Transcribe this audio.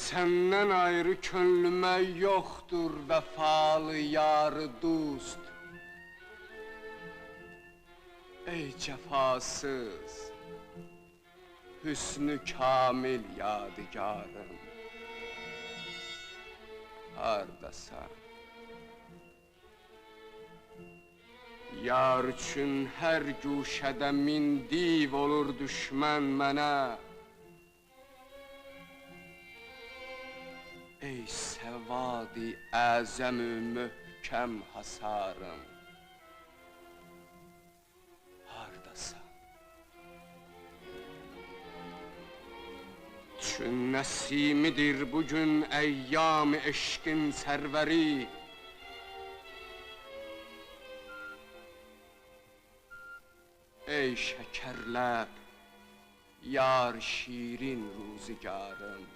Səndən ayrı könlümə yoxdur vəfalı yarı dost. Ey cəfasız, hüsnü kamil yadigarım, hardasan? Yar üçün hər guşədə min div olur düşmən mənə. Ey səvadi əzəmü möhkəm hasarım, hardasan? Çün nəsimidir bugün əyyam-ı eşqin sərvəri. Ey şəkərləb, yar şirin ruzigarım,